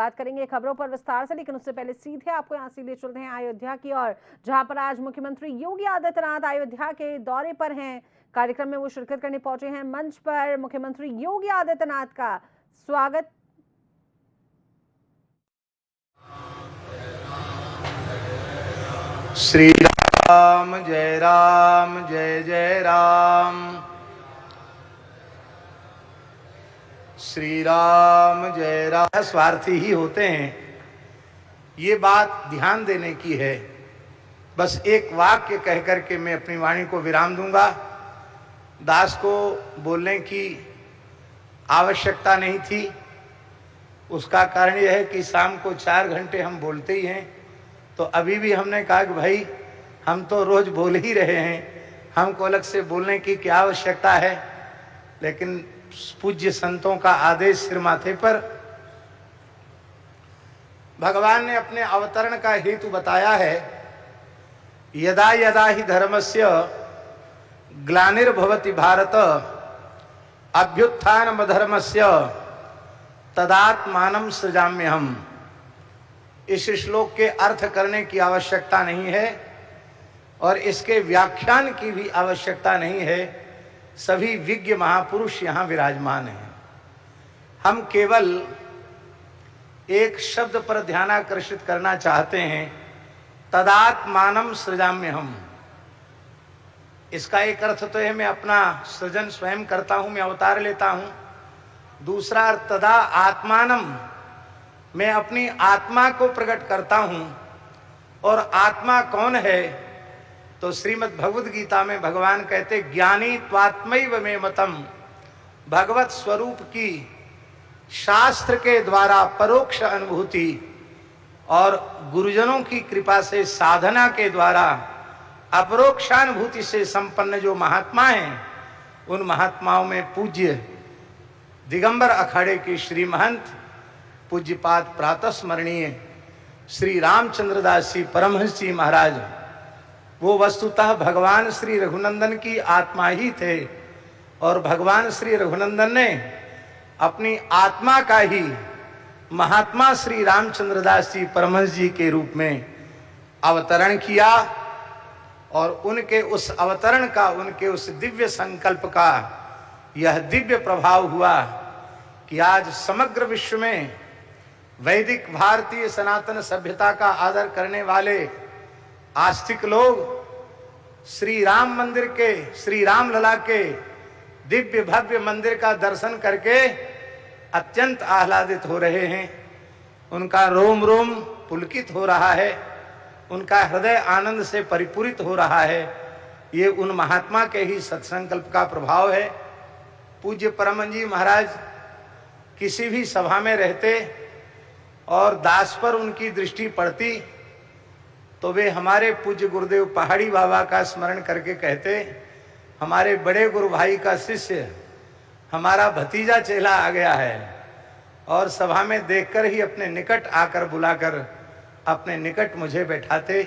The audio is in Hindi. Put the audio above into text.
बात करेंगे खबरों पर विस्तार से, लेकिन उससे पहले सीधे आपको यहां से ले चलते हैं अयोध्या की ओर, जहां पर आज मुख्यमंत्री योगी आदित्यनाथ अयोध्या के दौरे पर हैं। कार्यक्रम में वो शिरकत करने पहुंचे हैं। मंच पर मुख्यमंत्री योगी आदित्यनाथ का स्वागत। श्री राम जय जय राम, श्री राम जय राम। स्वार्थी ही होते हैं, ये बात ध्यान देने की है। बस एक वाक्य कह करके मैं अपनी वाणी को विराम दूंगा। दास को बोलने की आवश्यकता नहीं थी। उसका कारण यह है कि शाम को 4 घंटे हम बोलते ही हैं, तो अभी भी हमने कहा कि भाई हम तो रोज बोल ही रहे हैं, हमको अलग से बोलने की क्या आवश्यकता है। लेकिन पूज्य संतों का आदेश सिर माथे पर। भगवान ने अपने अवतरण का हेतु बताया है। यदा यदा ही धर्मस्य ग्लानिर्भवति भारत अभ्युत्थानमधर्मस्य तदात्मानं सृजाम्यहम्। इस श्लोक के अर्थ करने की आवश्यकता नहीं है और इसके व्याख्यान की भी आवश्यकता नहीं है। सभी विज्ञ महापुरुष यहाँ विराजमान हैं। हम केवल एक शब्द पर ध्यानाकर्षित करना चाहते हैं, तदात्मानं सृजाम्यहम्। इसका एक अर्थ तो है मैं अपना सृजन स्वयं करता हूं, मैं अवतार लेता हूं। दूसरा अर्थ तदा आत्मानम, मैं अपनी आत्मा को प्रकट करता हूं। और आत्मा कौन है? तो श्रीमद् भगवद गीता में भगवान कहते ज्ञानी त्वात्मैव मे मतम। भगवत स्वरूप की शास्त्र के द्वारा परोक्ष अनुभूति और गुरुजनों की कृपा से साधना के द्वारा अपरोक्षानुभूति से संपन्न जो महात्मा हैं, उन महात्माओं में पूज्य दिगंबर अखाड़े के श्री महंत पूज्यपाद प्रातः स्मरणीय श्री रामचंद्र दास जी परमहंस जी महाराज, वो वस्तुतः भगवान श्री रघुनंदन की आत्मा ही थे। और भगवान श्री रघुनंदन ने अपनी आत्मा का ही महात्मा श्री रामचंद्र दास जी परमहंस जी के रूप में अवतरण किया। और उनके उस अवतरण का, उनके उस दिव्य संकल्प का यह दिव्य प्रभाव हुआ कि आज समग्र विश्व में वैदिक भारतीय सनातन सभ्यता का आदर करने वाले आस्तिक लोग श्री राम मंदिर के, श्री राम लला के दिव्य भव्य मंदिर का दर्शन करके अत्यंत आह्लादित हो रहे हैं। उनका रोम रोम पुलकित हो रहा है, उनका हृदय आनंद से परिपूरित हो रहा है। ये उन महात्मा के ही सत्संकल्प का प्रभाव है। पूज्य परमहंस जी महाराज किसी भी सभा में रहते और दास पर उनकी दृष्टि पड़ती तो वे हमारे पूज्य गुरुदेव पहाड़ी बाबा का स्मरण करके कहते, हमारे बड़े गुरु भाई का शिष्य, हमारा भतीजा चेला आ गया है। और सभा में देखकर ही अपने निकट आकर बुलाकर अपने निकट मुझे बैठाते।